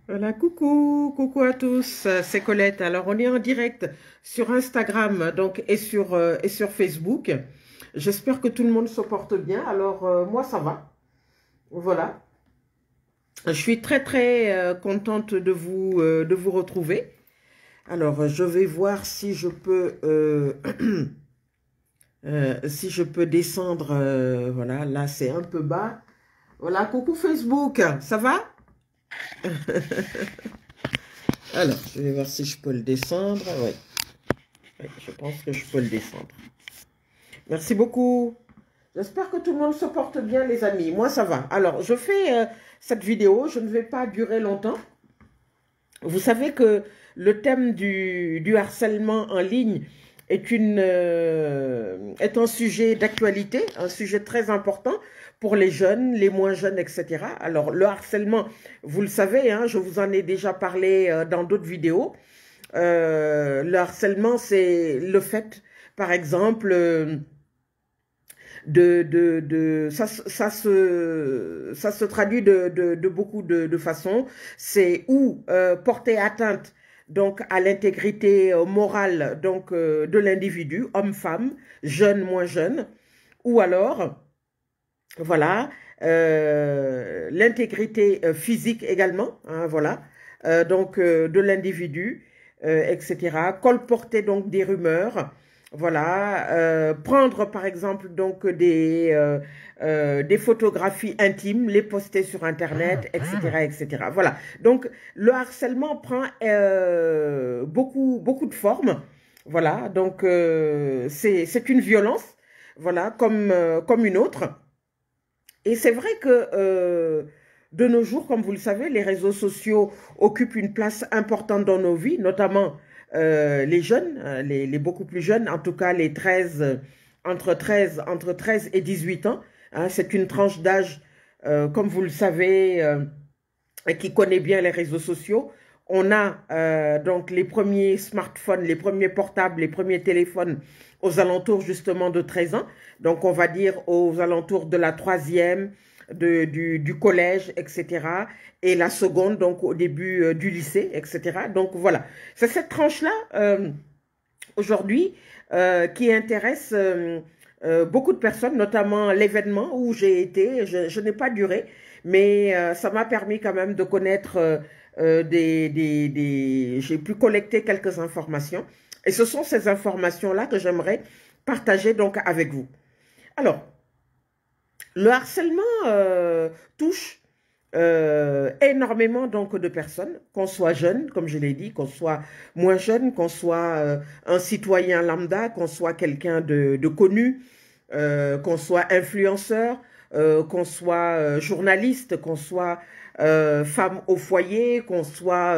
Voilà, coucou à tous, c'est Colette. Alors, on est en direct sur Instagram donc et sur Facebook. J'espère que tout le monde se porte bien. Alors, moi, ça va. Voilà. Je suis très contente de vous retrouver. Alors, je vais voir si je peux, si je peux descendre. Voilà, là, c'est un peu bas. Voilà, coucou Facebook, ça va? Alors, je vais voir si je peux le descendre. Oui. Oui, je pense que je peux le descendre. Merci beaucoup. J'espère que tout le monde se porte bien, les amis. Moi, ça va. Alors, je fais cette vidéo. Je ne vais pas durer longtemps. Vous savez que le thème du harcèlement en ligne est un sujet d'actualité, un sujet très important pour les jeunes, les moins jeunes, etc. Alors, le harcèlement, vous le savez, hein, je vous en ai déjà parlé dans d'autres vidéos. Le harcèlement, c'est le fait, par exemple, ça se traduit de beaucoup de façons. C'est ou porter atteinte donc à l'intégrité morale donc de l'individu, homme-femme, jeune, moins jeune, ou alors voilà l'intégrité physique également, hein, voilà donc de l'individu, etc. Colporter donc des rumeurs. Voilà, prendre par exemple donc des photographies intimes, les poster sur Internet, etc., etc. Voilà. Donc le harcèlement prend beaucoup de formes. Voilà. Donc c'est une violence. Voilà, comme une autre. Et c'est vrai que de nos jours, comme vous le savez, les réseaux sociaux occupent une place importante dans nos vies, notamment les jeunes, les beaucoup plus jeunes, en tout cas les 13, entre 13 et 18 ans. Hein, c'est une tranche d'âge, comme vous le savez, qui connaît bien les réseaux sociaux. On a donc les premiers smartphones, les premiers portables, les premiers téléphones aux alentours justement de 13 ans. Donc on va dire aux alentours de la troisième, du collège, etc. Et la seconde, donc au début du lycée, etc. Donc voilà, c'est cette tranche-là aujourd'hui qui intéresse beaucoup de personnes, notamment l'événement où j'ai été. Je n'ai pas duré, mais ça m'a permis quand même de connaître j'ai pu collecter quelques informations. Et ce sont ces informations-là que j'aimerais partager donc avec vous. Alors, le harcèlement touche énormément donc de personnes, qu'on soit jeune, comme je l'ai dit, qu'on soit moins jeune, qu'on soit un citoyen lambda, qu'on soit quelqu'un de connu, qu'on soit influenceur, qu'on soit journaliste, qu'on soit femme au foyer, qu'on soit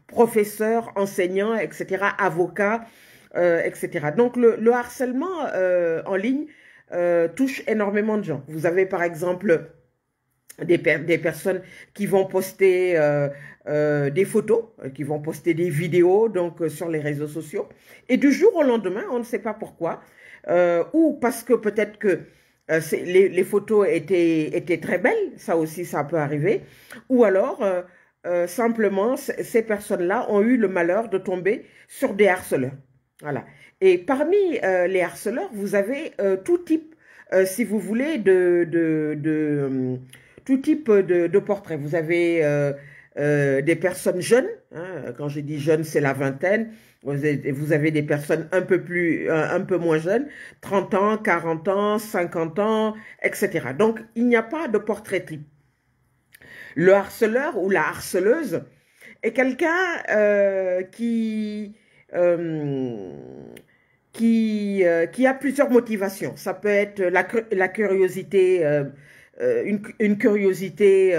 professeur, enseignant, etc., avocat, etc. Donc le harcèlement en ligne touche énormément de gens. Vous avez par exemple des personnes qui vont poster des photos, qui vont poster des vidéos donc sur les réseaux sociaux. Et du jour au lendemain, on ne sait pas pourquoi, ou parce que peut-être que les photos étaient très belles, ça aussi ça peut arriver, ou alors simplement ces personnes-là ont eu le malheur de tomber sur des harceleurs. Voilà. Et parmi les harceleurs, vous avez tout type, si vous voulez, tout type de portraits. Vous avez des personnes jeunes, hein, quand je dis jeunes, c'est la vingtaine. Vous avez des personnes un peu moins jeunes, 30 ans, 40 ans, 50 ans, etc. Donc, il n'y a pas de portrait type. Le harceleur ou la harceleuse est quelqu'un euh, qui a plusieurs motivations. Ça peut être la curiosité, une curiosité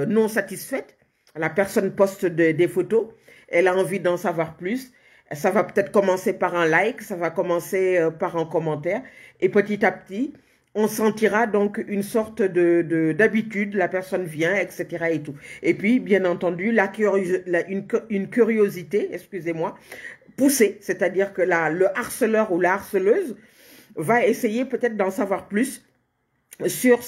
non satisfaite. La personne poste des photos, elle a envie d'en savoir plus. Ça va peut-être commencer par un like, ça va commencer par un commentaire. Et petit à petit, on sentira donc une sorte d'habitude, la personne vient, etc. et tout. Et puis, bien entendu, une curiosité, excusez-moi, poussée, c'est-à-dire que le harceleur ou la harceleuse va essayer peut-être d'en savoir plus sur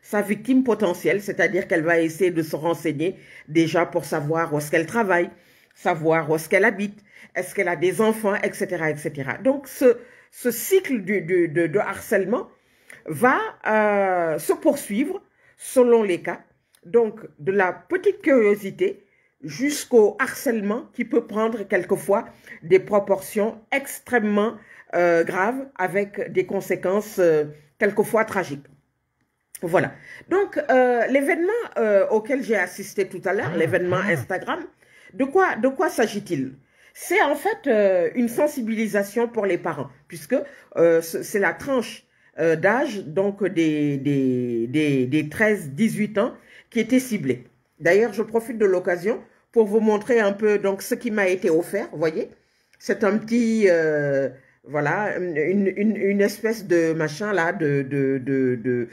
sa victime potentielle, c'est-à-dire qu'elle va essayer de se renseigner déjà pour savoir où est-ce qu'elle travaille, savoir où est-ce qu'elle habite, est-ce qu'elle a des enfants, etc., etc. Donc, ce cycle de harcèlement va se poursuivre selon les cas. Donc, de la petite curiosité jusqu'au harcèlement qui peut prendre quelquefois des proportions extrêmement graves avec des conséquences quelquefois tragiques. Voilà. Donc, l'événement auquel j'ai assisté tout à l'heure, l'événement Instagram, de quoi s'agit-il? C'est en fait une sensibilisation pour les parents, puisque c'est la tranche d'âge donc des 13-18 ans qui était ciblée. D'ailleurs, je profite de l'occasion pour vous montrer un peu donc ce qui m'a été offert, vous voyez. C'est un petit, voilà, une espèce de machin là, de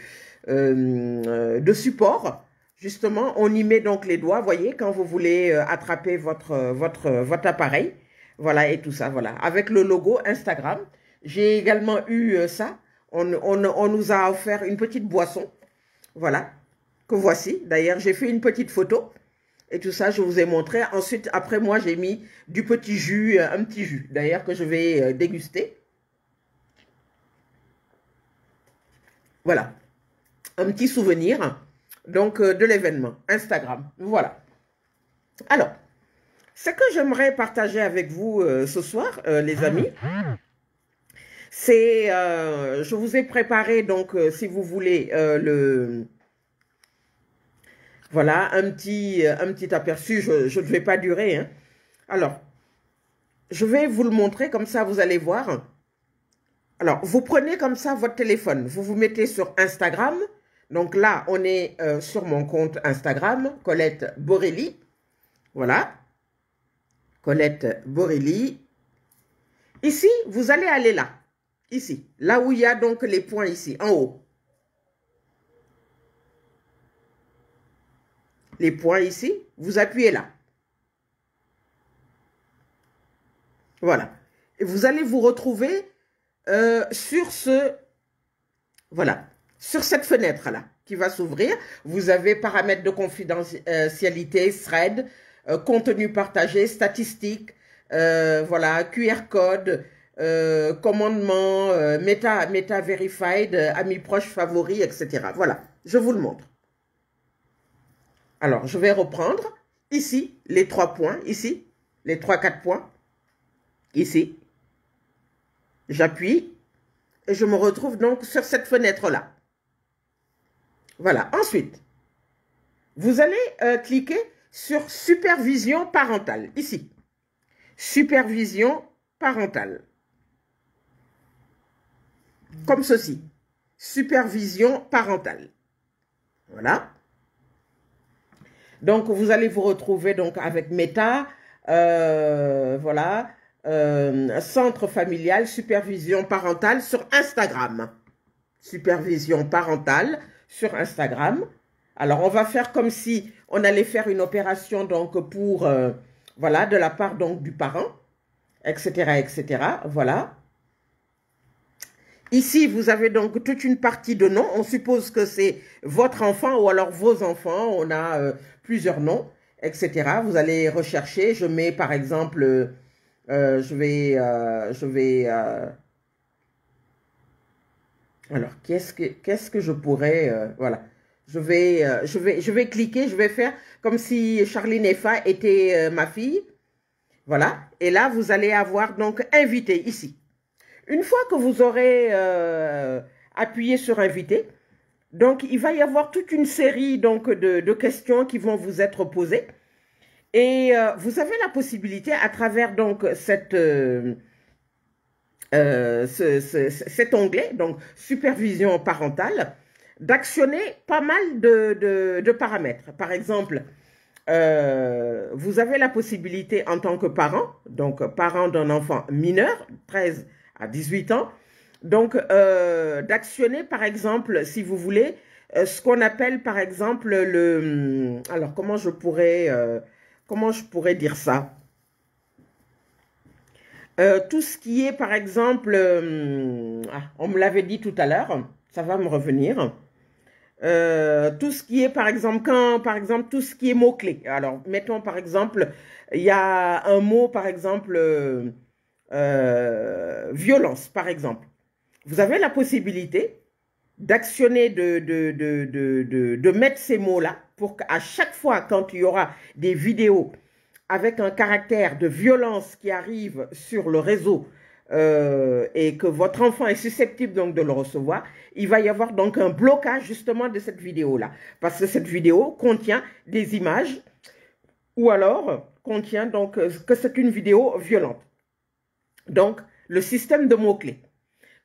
support. Justement, on y met donc les doigts, voyez, quand vous voulez attraper votre appareil. Voilà, et tout ça, voilà. Avec le logo Instagram. J'ai également eu ça. On nous a offert une petite boisson. Voilà, que voici. D'ailleurs, j'ai fait une petite photo. Et tout ça, je vous ai montré. Ensuite, après moi, j'ai mis du petit jus, un petit jus. D'ailleurs, que je vais déguster. Voilà. Un petit souvenir, donc, de l'événement Instagram. Voilà. Alors, ce que j'aimerais partager avec vous ce soir, les amis, c'est, je vous ai préparé, donc, si vous voulez, voilà, un petit aperçu, je ne vais pas durer. Hein. Alors, je vais vous le montrer, comme ça, vous allez voir. Alors, vous prenez comme ça votre téléphone, vous vous mettez sur Instagram. Donc là, on est sur mon compte Instagram, Colette Borelli. Voilà, Colette Borelli. Ici, vous allez aller là, ici, là où il y a donc les points ici, en haut. Les points ici, vous appuyez là. Voilà. Et vous allez vous retrouver sur voilà, sur cette fenêtre-là qui va s'ouvrir. Vous avez paramètres de confidentialité, thread, contenu partagé, statistiques, voilà, QR code, commandement, meta verified, amis proches, favoris, etc. Voilà, je vous le montre. Alors, je vais reprendre ici les 3 points, ici, les 3-4 points, ici. J'appuie et je me retrouve donc sur cette fenêtre-là. Voilà. Ensuite, vous allez cliquer sur supervision parentale, ici. Supervision parentale. Comme ceci. Supervision parentale. Voilà. Donc, vous allez vous retrouver donc avec Meta, voilà, centre familial, supervision parentale sur Instagram. Supervision parentale sur Instagram. Alors, on va faire comme si on allait faire une opération donc pour, voilà, de la part donc du parent, etc., etc. Voilà. Ici, vous avez donc toute une partie de noms. On suppose que c'est votre enfant ou alors vos enfants. On a plusieurs noms, etc. Vous allez rechercher. Je mets par exemple, je vais alors, qu'est-ce que je pourrais, voilà. Je vais cliquer, je vais faire comme si Charline Effa était ma fille. Voilà. Et là, vous allez avoir donc invité ici. Une fois que vous aurez appuyé sur inviter, donc il va y avoir toute une série donc de questions qui vont vous être posées. Et vous avez la possibilité à travers donc cet onglet, donc supervision parentale, d'actionner pas mal de paramètres. Par exemple, vous avez la possibilité en tant que parent, donc parent d'un enfant mineur, 13 à 18 ans, donc d'actionner par exemple, si vous voulez, ce qu'on appelle par exemple le... Alors comment je pourrais dire ça? Tout ce qui est par exemple, on me l'avait dit tout à l'heure, ça va me revenir, tout ce qui est, par exemple, tout ce qui est mots-clés. Alors, mettons, par exemple, il y a un mot, par exemple, violence, par exemple. Vous avez la possibilité d'actionner, de mettre ces mots-là pour qu'à chaque fois, quand il y aura des vidéos avec un caractère de violence qui arrive sur le réseau et que votre enfant est susceptible donc de le recevoir, il va y avoir donc un blocage justement de cette vidéo-là. Parce que cette vidéo contient des images ou alors contient donc que c'est une vidéo violente. Donc, le système de mots-clés,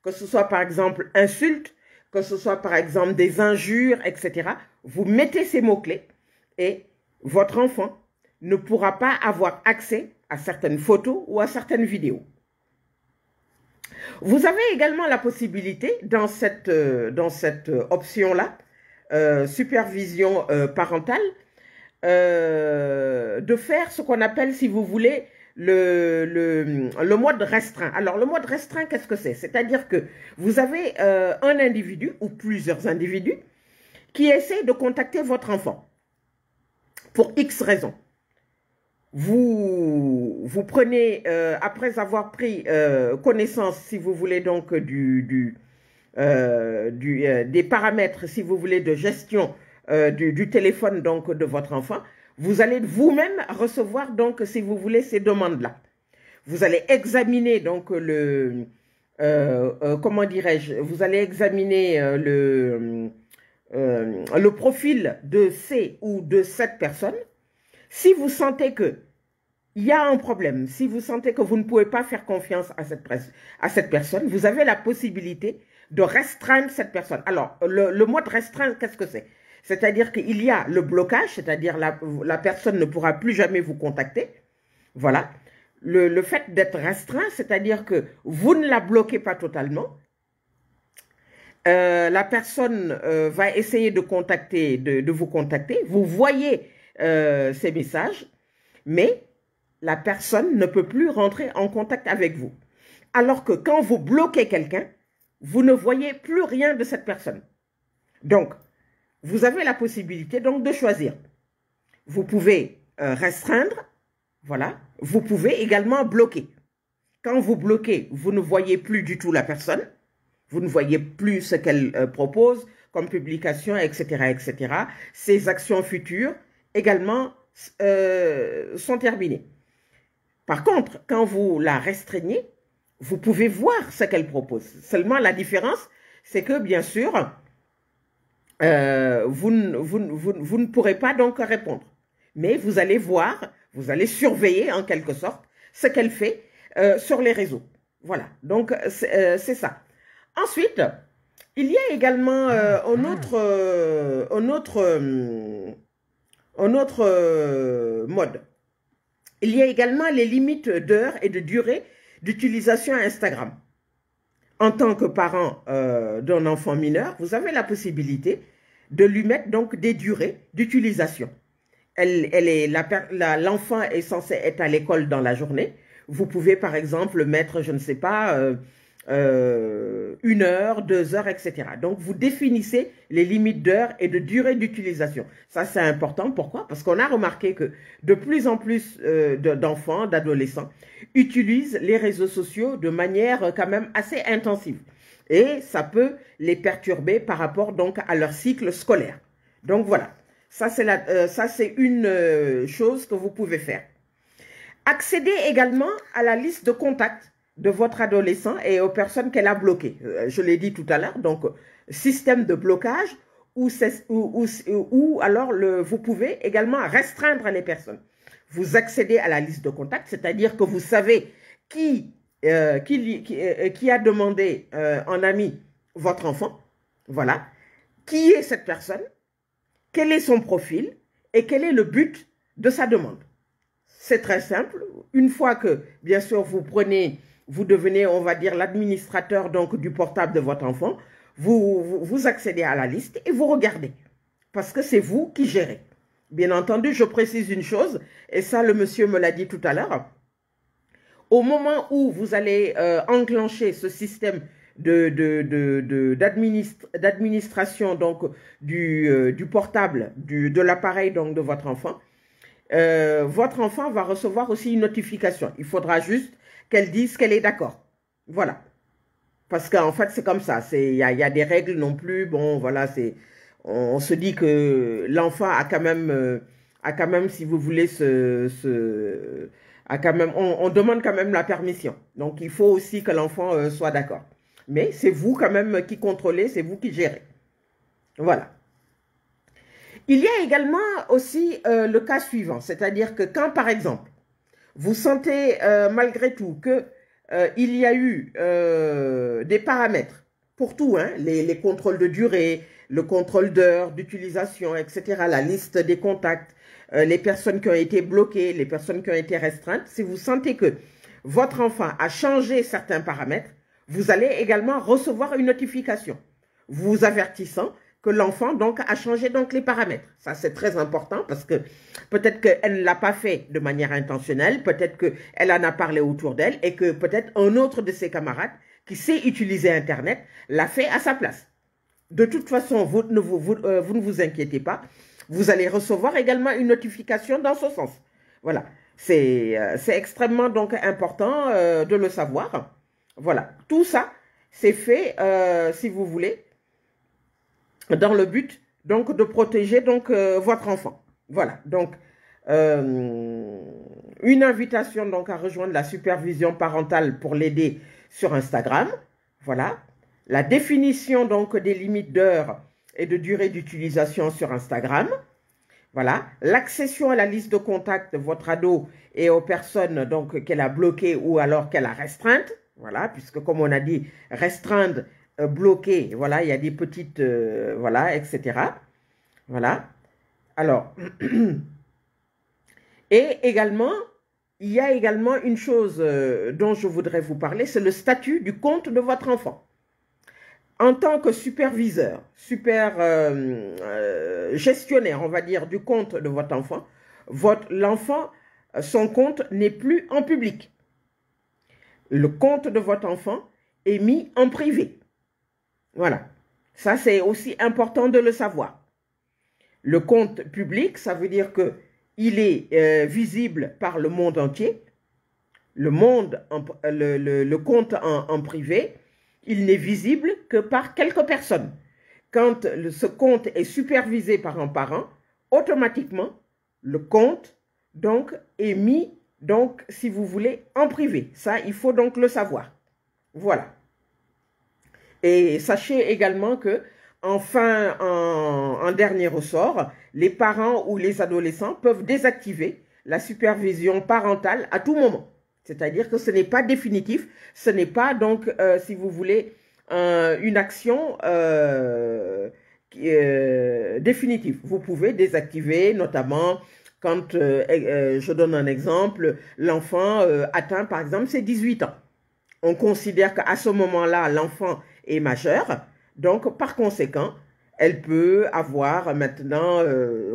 que ce soit par exemple insultes, que ce soit par exemple des injures, etc. Vous mettez ces mots-clés et votre enfant ne pourra pas avoir accès à certaines photos ou à certaines vidéos. Vous avez également la possibilité dans cette option-là, supervision parentale, de faire ce qu'on appelle, si vous voulez, le mode restreint. Alors, le mode restreint, qu'est-ce que c'est? C'est-à-dire que vous avez un individu ou plusieurs individus qui essaient de contacter votre enfant pour X raisons. Vous prenez, après avoir pris connaissance, si vous voulez, donc des paramètres, si vous voulez, de gestion du téléphone donc de votre enfant, vous allez vous-même recevoir donc, si vous voulez, ces demandes-là. Vous allez examiner donc comment dirais-je, vous allez examiner le profil de ces ou de cette personne. Si vous sentez que il y a un problème, si vous sentez que vous ne pouvez pas faire confiance à cette personne, vous avez la possibilité de restreindre cette personne. Alors, le mode restreint, qu'est-ce que c'est? C'est-à-dire qu'il y a le blocage, c'est-à-dire la personne ne pourra plus jamais vous contacter. Voilà. Le fait d'être restreint, c'est-à-dire que vous ne la bloquez pas totalement. La personne va essayer de vous contacter. Vous voyez ces messages, mais la personne ne peut plus rentrer en contact avec vous. Alors que quand vous bloquez quelqu'un, vous ne voyez plus rien de cette personne. Donc, vous avez la possibilité donc de choisir. Vous pouvez restreindre, voilà. Vous pouvez également bloquer. Quand vous bloquez, vous ne voyez plus du tout la personne. Vous ne voyez plus ce qu'elle propose comme publication, etc., etc. Ses actions futures également sont terminées. Par contre, quand vous la restreignez, vous pouvez voir ce qu'elle propose. Seulement, la différence, c'est que, bien sûr, vous ne pourrez pas donc répondre. Mais vous allez voir, vous allez surveiller en quelque sorte ce qu'elle fait sur les réseaux. Voilà, donc c'est ça. Ensuite, il y a également un autre mode. Il y a également les limites d'heures et de durée d'utilisation à Instagram. En tant que parent d'un enfant mineur, vous avez la possibilité de lui mettre donc des durées d'utilisation. L'enfant est censé être à l'école dans la journée. Vous pouvez par exemple mettre, je ne sais pas, 1 heure, 2 heures, etc. Donc, vous définissez les limites d'heures et de durée d'utilisation. Ça, c'est important. Pourquoi? Parce qu'on a remarqué que de plus en plus d'enfants, d'adolescents, utilisent les réseaux sociaux de manière quand même assez intensive. Et ça peut les perturber par rapport donc à leur cycle scolaire. Donc, voilà. Ça, c'est une chose que vous pouvez faire. Accédez également à la liste de contacts de votre adolescent et aux personnes qu'elle a bloquées. Je l'ai dit tout à l'heure, donc système de blocage ou alors vous pouvez également restreindre les personnes. Vous accédez à la liste de contacts, c'est-à-dire que vous savez qui a demandé en ami votre enfant, voilà, qui est cette personne, quel est son profil et quel est le but de sa demande. C'est très simple. Une fois que, bien sûr, vous devenez, on va dire, l'administrateur donc du portable de votre enfant, vous accédez à la liste et vous regardez. Parce que c'est vous qui gérez. Bien entendu, je précise une chose, et ça, le monsieur me l'a dit tout à l'heure. Au moment où vous allez enclencher ce système d'administration donc du portable, de l'appareil donc de votre enfant va recevoir aussi une notification. Il faudra juste qu'elle dise qu'elle est d'accord. Voilà. Parce qu'en fait, c'est comme ça. Il y a des règles non plus. Bon, voilà, on se dit que l'enfant a quand même, si vous voulez, a quand même, on demande quand même la permission. Donc, il faut aussi que l'enfant soit d'accord. Mais c'est vous quand même qui contrôlez, c'est vous qui gérez. Voilà. Il y a également aussi le cas suivant, c'est-à-dire que quand, par exemple, vous sentez malgré tout que il y a eu des paramètres pour tout, hein, les contrôles de durée, le contrôle d'heure, d'utilisation, etc., la liste des contacts, les personnes qui ont été bloquées, les personnes qui ont été restreintes. Si vous sentez que votre enfant a changé certains paramètres, vous allez également recevoir une notification vous avertissant que l'enfant donc a changé donc les paramètres. Ça c'est très important parce que peut-être qu'elle ne l'a pas fait de manière intentionnelle, peut-être qu'elle en a parlé autour d'elle et que peut-être un autre de ses camarades qui sait utiliser Internet l'a fait à sa place. De toute façon, vous ne vous inquiétez pas, vous allez recevoir également une notification dans ce sens. Voilà, c'est extrêmement donc important de le savoir. Voilà, tout ça, c'est fait, si vous voulez, dans le but donc de protéger donc votre enfant. Voilà, donc une invitation donc à rejoindre la supervision parentale pour l'aider sur Instagram. Voilà, la définition donc des limites d'heures et de durée d'utilisation sur Instagram. Voilà, l'accession à la liste de contacts de votre ado et aux personnes donc qu'elle a bloquées ou alors qu'elle a restreintes. Voilà, puisque comme on a dit, restreindre, bloquer, voilà, il y a des petites, voilà, etc. Voilà. Alors, et également, il y a également une chose dont je voudrais vous parler, c'est le statut du compte de votre enfant. En tant que superviseur, gestionnaire, on va dire, du compte de votre enfant, l'enfant, son compte n'est plus en public. Le compte de votre enfant est mis en privé. Voilà. Ça, c'est aussi important de le savoir. Le compte public, ça veut dire qu'il est visible par le monde entier. Le compte en privé, il n'est visible que par quelques personnes. Quand ce compte est supervisé par un parent, automatiquement, le compte donc est mis, donc, si vous voulez, en privé. Ça, il faut donc le savoir. Voilà. Et sachez également que, enfin, en dernier ressort, les parents ou les adolescents peuvent désactiver la supervision parentale à tout moment. C'est-à-dire que ce n'est pas définitif, ce n'est pas donc, si vous voulez, une action définitive. Vous pouvez désactiver, notamment quand, je donne un exemple, l'enfant atteint par exemple ses 18 ans. On considère qu'à ce moment-là, l'enfant est majeur, donc par conséquent, elle peut avoir maintenant,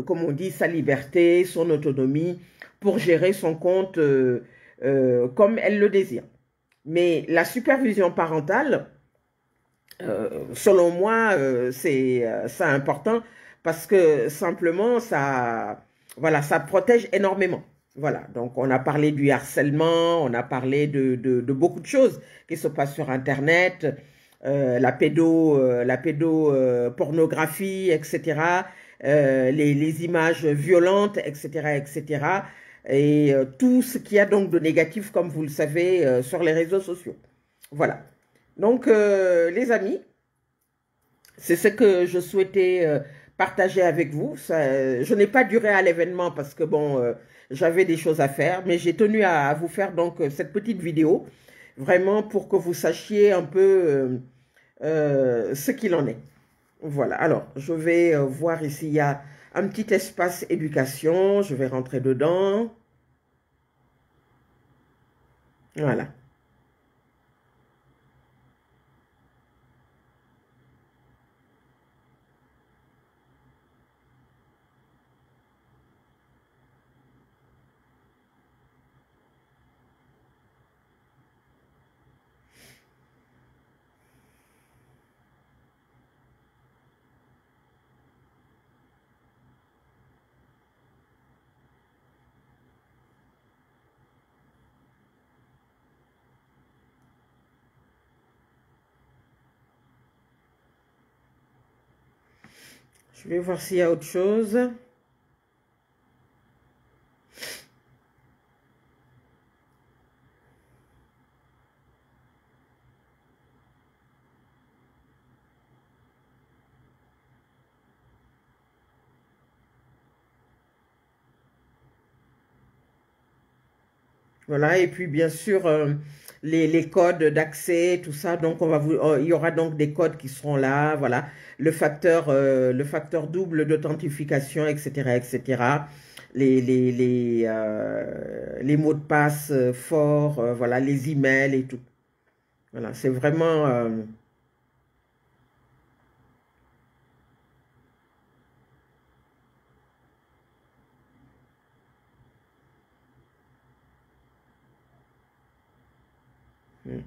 comme on dit, sa liberté, son autonomie pour gérer son compte comme elle le désire. Mais la supervision parentale, selon moi, c'est important parce que simplement, voilà, ça protège énormément. Voilà, donc on a parlé du harcèlement, on a parlé de beaucoup de choses qui se passent sur Internet, la pédopornographie, etc., les images violentes, etc., etc., et tout ce qu'il y a donc de négatif, comme vous le savez, sur les réseaux sociaux. Voilà. Donc, les amis, c'est ce que je souhaitais partager avec vous. Je n'ai pas duré à l'événement parce que, bon, j'avais des choses à faire, mais j'ai tenu à vous faire donc cette petite vidéo, vraiment pour que vous sachiez un peu ce qu'il en est. Voilà, alors, je vais voir ici, il y a un petit espace éducation, je vais rentrer dedans. Voilà. Je vais voir s'il y a autre chose. Voilà, et puis bien sûr, les codes d'accès, tout ça. Donc, il y aura donc des codes qui seront là, voilà. Le facteur double d'authentification, etc., etc. Les mots de passe forts, voilà, les emails et tout. Voilà, c'est vraiment... hmm.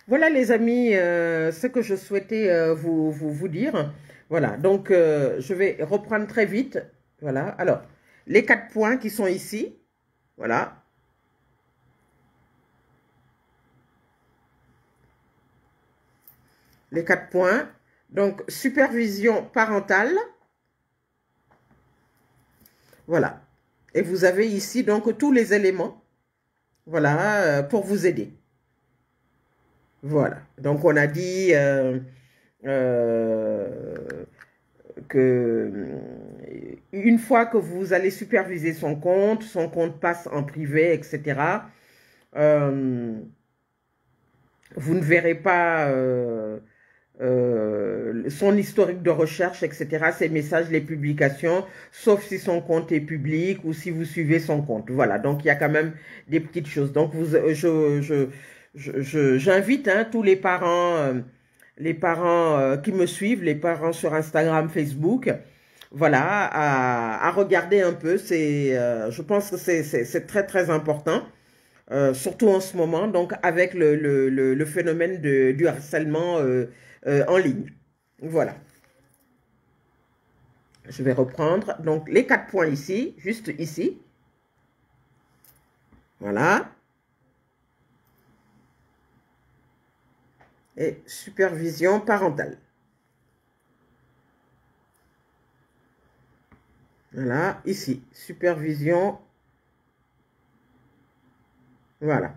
Voilà les amis, ce que je souhaitais vous dire. Voilà, donc je vais reprendre très vite. Voilà, alors, les 4 points qui sont ici, voilà. Les 4 points. Donc, supervision parentale. Voilà. Et vous avez ici donc tous les éléments, voilà, pour vous aider. Voilà. Donc, on a dit que une fois que vous allez superviser son compte passe en privé, etc. Vous ne verrez pas son historique de recherche, etc., ses messages, les publications, sauf si son compte est public ou si vous suivez son compte. Voilà, donc il y a quand même des petites choses. Donc j'invite tous les parents qui me suivent, les parents sur Instagram, Facebook, voilà, à regarder un peu. Je pense que c'est très très important. Surtout en ce moment, donc avec le phénomène du harcèlement en ligne. Voilà. Je vais reprendre. Donc, les 4 points ici, juste ici. Voilà. Et supervision parentale. Voilà, ici, supervision. Voilà.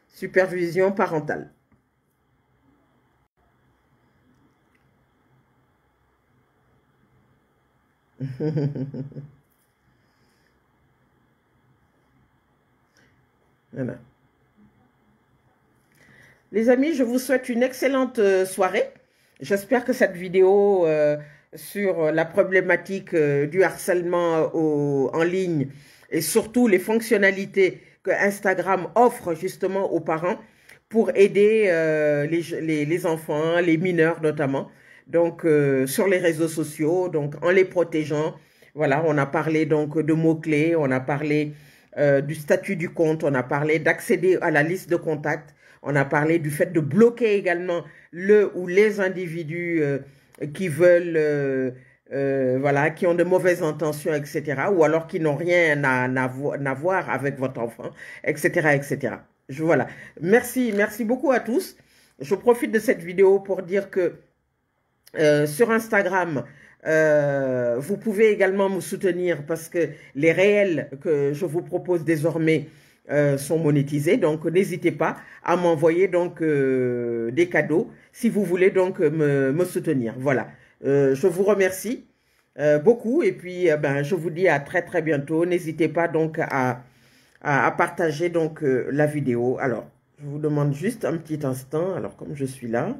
Supervision parentale. Voilà. Les amis, je vous souhaite une excellente soirée. J'espère que cette vidéo sur la problématique du harcèlement en ligne et surtout les fonctionnalités que Instagram offre justement aux parents pour aider les enfants, les mineurs notamment, donc sur les réseaux sociaux, donc en les protégeant. Voilà, on a parlé donc de mots-clés, on a parlé du statut du compte, on a parlé d'accéder à la liste de contacts, on a parlé du fait de bloquer également le ou les individus qui veulent, voilà, qui ont de mauvaises intentions, etc. Ou alors qui n'ont rien à voir avec votre enfant, etc., etc. Voilà. Merci beaucoup à tous. Je profite de cette vidéo pour dire que sur Instagram, vous pouvez également me soutenir parce que les réels que je vous propose désormais sont monétisés. Donc, n'hésitez pas à m'envoyer donc des cadeaux si vous voulez donc me soutenir. Voilà. Je vous remercie beaucoup et puis ben, je vous dis à très très bientôt. N'hésitez pas donc à partager donc la vidéo. Alors, je vous demande juste un petit instant. Alors, comme je suis là.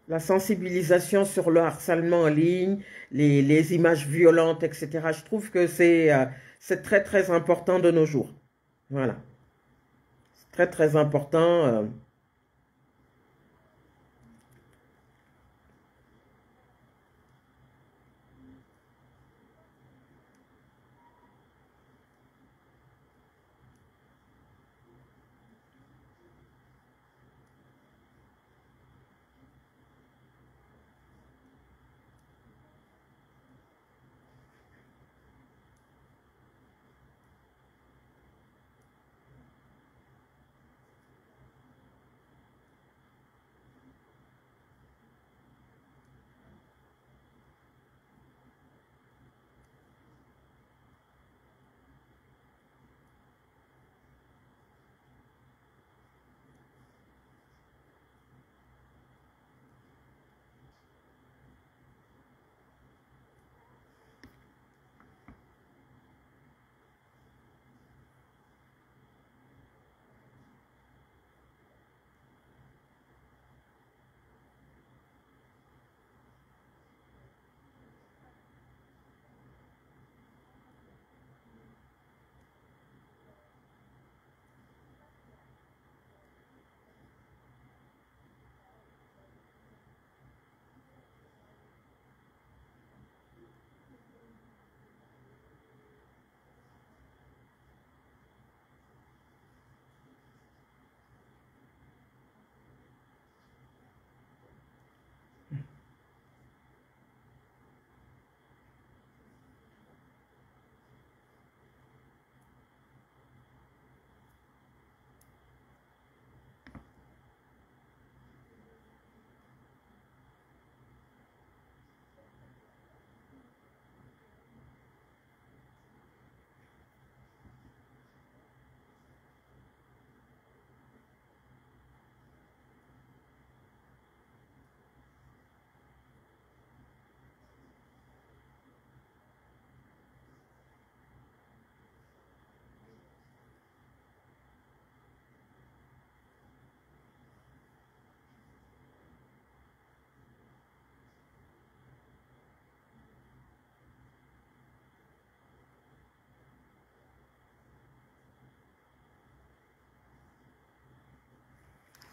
La sensibilisation sur le harcèlement en ligne, les images violentes, etc. Je trouve que c'est très, très important de nos jours. Voilà. C'est très, très important.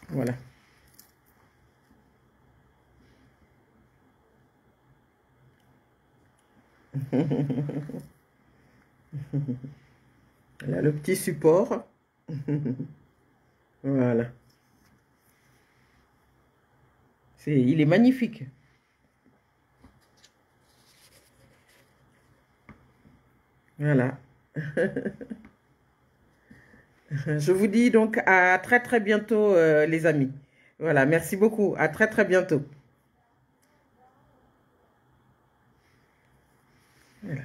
Voilà. Là, le petit support. Voilà. Il est magnifique. Voilà. Je vous dis donc à très très bientôt, les amis. Voilà, merci beaucoup. À très très bientôt. Voilà.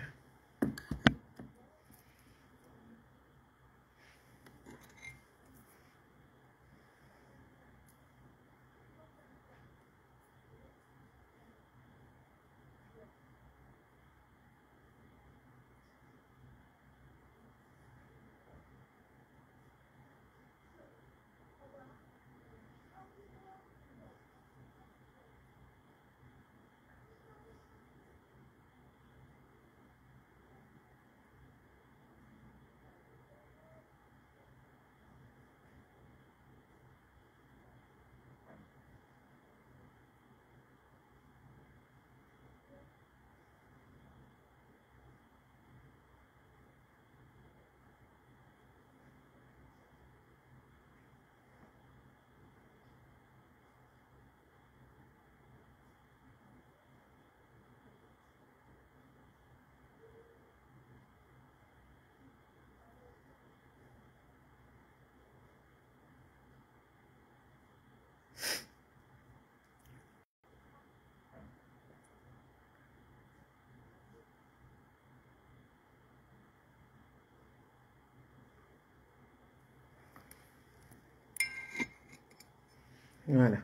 Voilà.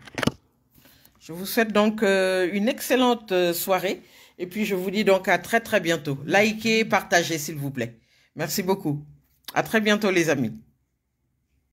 Je vous souhaite donc une excellente soirée. Et puis, je vous dis donc à très, très bientôt. Likez, partagez, s'il vous plaît. Merci beaucoup. À très bientôt, les amis.